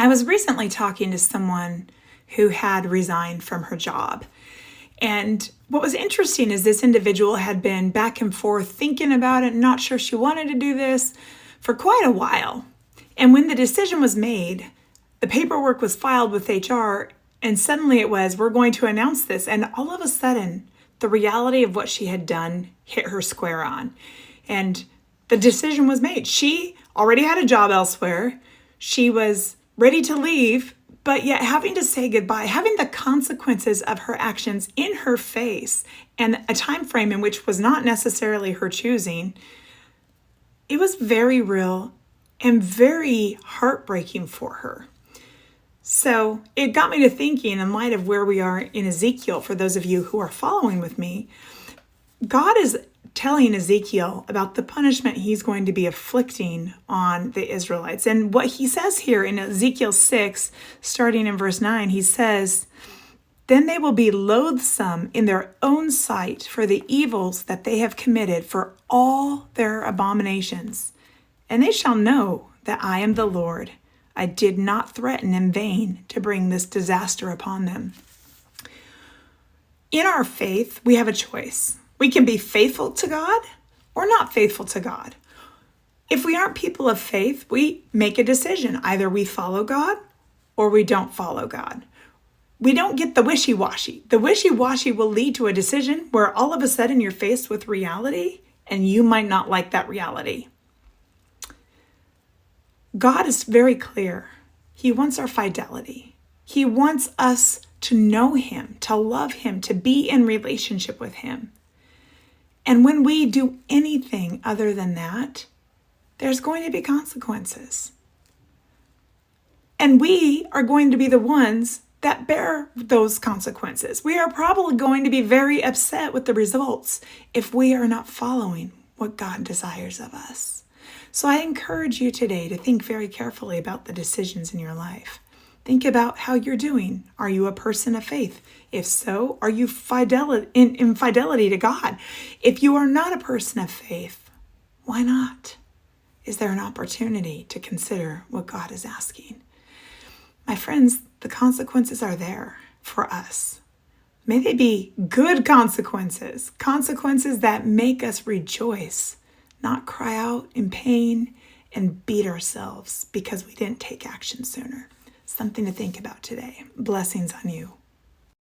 I was recently talking to someone who had resigned from her job. And what was interesting is this individual had been back and forth thinking about it, not sure she wanted to do this for quite a while. And when the decision was made, the paperwork was filed with HR, and suddenly it was, we're going to announce this. And all of a sudden, the reality of what she had done hit her square on. And the decision was made. She already had a job elsewhere. She was ready to leave, but yet having to say goodbye, having the consequences of her actions in her face, and a time frame in which was not necessarily her choosing, it was very real and very heartbreaking for her. So it got me to thinking, in light of where we are in Ezekiel, for those of you who are following with me, God is telling Ezekiel about the punishment he's going to be inflicting on the Israelites. And what he says here in Ezekiel 6, starting in verse 9, he says, "Then they will be loathsome in their own sight for the evils that they have committed, for all their abominations. And they shall know that I am the Lord. I did not threaten in vain to bring this disaster upon them." In our faith, we have a choice. We can be faithful to God or not faithful to God. If we aren't people of faith, we make a decision. Either we follow God or we don't follow God. We don't get the wishy-washy. The wishy-washy will lead to a decision where all of a sudden you're faced with reality and you might not like that reality. God is very clear. He wants our fidelity. He wants us to know Him, to love Him, to be in relationship with Him. And when we do anything other than that, there's going to be consequences. And we are going to be the ones that bear those consequences. We are probably going to be very upset with the results if we are not following what God desires of us. So I encourage you today to think very carefully about the decisions in your life. Think about how you're doing. Are you a person of faith? If so, are you in fidelity to God? If you are not a person of faith, why not? Is there an opportunity to consider what God is asking? My friends, the consequences are there for us. May they be good consequences, consequences that make us rejoice, not cry out in pain and beat ourselves because we didn't take action sooner. Something to think about today. Blessings on you.